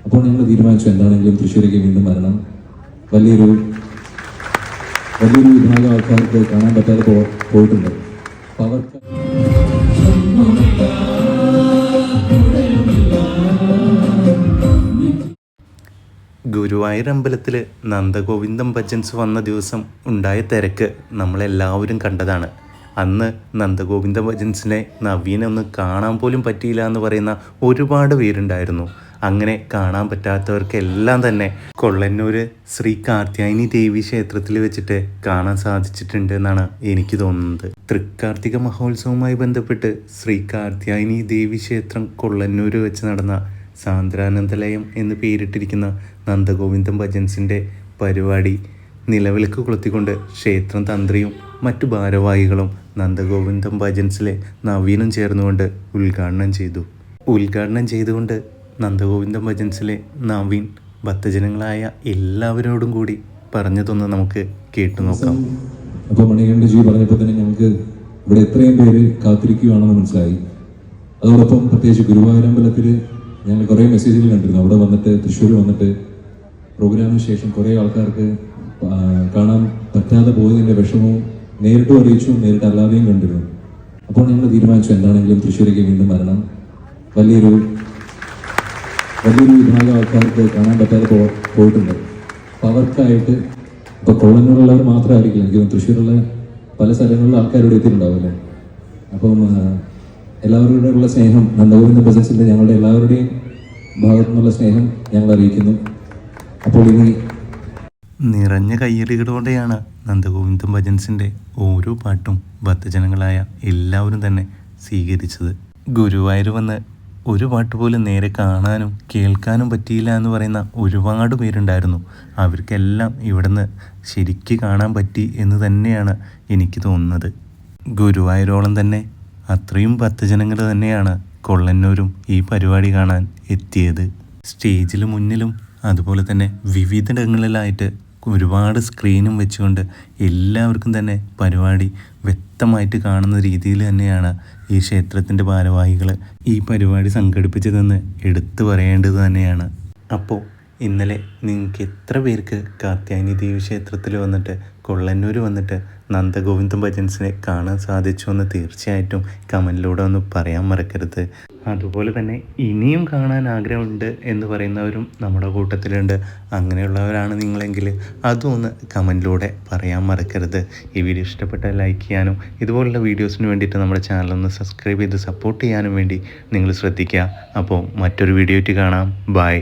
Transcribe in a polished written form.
അപ്പോൾ ഞങ്ങൾ തീരുമാനിച്ചു എന്താണെങ്കിലും തൃശ്ശൂരേക്ക് വീണ്ടും വരണം. വലിയൊരു വിഭാഗം ആൾക്കാർക്ക് കാണാൻ പറ്റാതെ പോയിട്ടുണ്ട്. അപ്പോൾ അവർക്ക് ഗുരുവായൂർ അമ്പലത്തിൽ നന്ദഗോവിന്ദം ഭജൻസ് വന്ന ദിവസം ഉണ്ടായ തിരക്ക് നമ്മളെല്ലാവരും കണ്ടതാണ്. അന്ന് നന്ദഗോവിന്ദ ഭജൻസിനെ നവീനെ ഒന്ന് കാണാൻ പോലും പറ്റിയില്ല എന്ന് പറയുന്ന ഒരുപാട് പേരുണ്ടായിരുന്നു. അങ്ങനെ കാണാൻ പറ്റാത്തവർക്കെല്ലാം തന്നെ കൊള്ളന്നൂർ ശ്രീ കാർത്യായനി ദേവി ക്ഷേത്രത്തിൽ വെച്ചിട്ട് കാണാൻ സാധിച്ചിട്ടുണ്ട് എന്നാണ് എനിക്ക് തോന്നുന്നത്. തൃക്കാർത്തിക മഹോത്സവവുമായി ബന്ധപ്പെട്ട് ശ്രീ കാർത്യായനി ദേവി ക്ഷേത്രം കൊള്ളന്നൂർ വെച്ച് നടന്ന സാന്ദ്രാനന്ദലയം എന്ന് പേരിട്ടിരിക്കുന്ന നന്ദഗോവിന്ദം ഭജൻസിൻ്റെ പരിപാടി നിലവിളക്ക് കൊളുത്തിക്കൊണ്ട് ക്ഷേത്രം തന്ത്രിയും മറ്റു ഭാരവാഹികളും നന്ദഗോവിന്ദം ഭജൻസിലെ നവീനും ചേർന്നുകൊണ്ട് ഉദ്ഘാടനം ചെയ്തുകൊണ്ട് നന്ദഗോവിന്ദം ഭജൻസിലെ നവീൻ ഭക്തജനങ്ങളായ എല്ലാവരോടും കൂടി പറഞ്ഞതൊന്ന് നമുക്ക് കേട്ടു നോക്കാം. അപ്പോൾ മണികണ്ഠജി പറഞ്ഞപ്പോൾ തന്നെ ഞങ്ങൾക്ക് ഇവിടെ എത്രയും പേര് കാത്തിരിക്കുകയാണെന്ന് മനസ്സിലായി. അതോടൊപ്പം പ്രത്യേകിച്ച് ഗുരുവായൂരമ്പലത്തിൽ ഞങ്ങൾ കുറേ മെസ്സേജുകൾ കണ്ടിരുന്നു. അവിടെ വന്നിട്ട് തൃശ്ശൂർ വന്നിട്ട് പ്രോഗ്രാമിന് ശേഷം കുറേ ആൾക്കാർക്ക് കാണാൻ പറ്റാതെ പോയതിൻ്റെ വിഷമവും നേരിട്ടും അറിയിച്ചു, നേരിട്ട് അല്ലാതെയും കണ്ടിരുന്നു. അപ്പോൾ ഞങ്ങൾ തീരുമാനിച്ചു എന്താണെങ്കിലും തൃശ്ശൂരേക്ക് വീണ്ടും വരണം. വലിയൊരു വിഭാഗം ആൾക്കാർക്ക് കാണാൻ പറ്റാതെ പോയിട്ടുണ്ട്. അപ്പോൾ അവർക്കായിട്ട് ഇപ്പോൾ കൊള്ളന്നൂരുള്ളവർ മാത്രമായിരിക്കില്ല, എനിക്ക് തൃശ്ശൂരുള്ള പല സ്ഥലങ്ങളിലും ആൾക്കാരോട് എത്തിയിട്ടുണ്ടാവില്ലേ. അപ്പം എല്ലാവരോടുള്ള സ്നേഹം നന്ദഗോവിന്ദ ഭജൻസിൻ്റെ ഞങ്ങളുടെ എല്ലാവരുടെയും ഭാഗത്തു നിന്നുള്ള സ്നേഹം ഞങ്ങൾ അറിയിക്കുന്നു. അപ്പോൾ ഇനി നിറഞ്ഞ കയ്യടികളോടെയാണ് നന്ദഗോവിന്ദം ഭജൻസിൻ്റെ ഓരോ പാട്ടും ഭക്തജനങ്ങളായ എല്ലാവരും തന്നെ സ്വീകരിച്ചത്. ഗുരുവായൂർ വന്ന് ഒരു പാട്ട് പോലും നേരെ കാണാനും കേൾക്കാനും പറ്റിയില്ല എന്ന് പറയുന്ന ഒരുപാട് പേരുണ്ടായിരുന്നു. അവർക്കെല്ലാം ഇവിടുന്ന് ശരിക്ക് കാണാൻ പറ്റി എന്ന് തന്നെയാണ് എനിക്ക് തോന്നുന്നത്. ഗുരുവായൂരോളം തന്നെ അത്രയും ഭക്തജനങ്ങൾ തന്നെയാണ് കൊള്ളന്നൂരും ഈ പരിപാടി കാണാൻ എത്തിയത്. സ്റ്റേജിൽ മുന്നിലും അതുപോലെ തന്നെ വിവിധയിടങ്ങളിലായിട്ട് ഒരുപാട് സ്ക്രീനും വെച്ചുകൊണ്ട് എല്ലാവർക്കും തന്നെ പരിപാടി വ്യക്തമായിട്ട് കാണുന്ന രീതിയിൽ തന്നെയാണ് ഈ ക്ഷേത്രത്തിൻ്റെ ഭാരവാഹികൾ ഈ പരിപാടി സംഘടിപ്പിച്ചതെന്ന് എടുത്തു പറയേണ്ടത് തന്നെയാണ്. അപ്പോൾ ഇന്നലെ നിങ്ങൾക്ക് എത്ര പേർക്ക് കാർത്യായനി ദേവി ക്ഷേത്രത്തിൽ വന്നിട്ട് കൊള്ളന്നൂർ വന്നിട്ട് നന്ദഗോവിന്ദം ഭജൻസിനെ കാണാൻ സാധിച്ചു എന്ന് തീർച്ചയായിട്ടും കമൻറ്റിലൂടെ ഒന്ന് പറയാൻ മറക്കരുത്. അതുപോലെ തന്നെ ഇനിയും കാണാൻ ആഗ്രഹമുണ്ട് എന്ന് പറയുന്നവരും നമ്മുടെ കൂട്ടത്തിലുണ്ട്. അങ്ങനെയുള്ളവരാണ് നിങ്ങളെങ്കിൽ അതും ഒന്ന് കമൻറ്റിലൂടെ പറയാൻ മറക്കരുത്. ഈ വീഡിയോ ഇഷ്ടപ്പെട്ടാൽ ലൈക്ക് ചെയ്യാനും ഇതുപോലുള്ള വീഡിയോസിന് വേണ്ടിയിട്ട് നമ്മുടെ ചാനലൊന്ന് സബ്സ്ക്രൈബ് ചെയ്ത് സപ്പോർട്ട് ചെയ്യാനും വേണ്ടി നിങ്ങൾ ശ്രദ്ധിക്കുക. അപ്പോൾ മറ്റൊരു വീഡിയോ ആയിട്ട് കാണാം. ബൈ.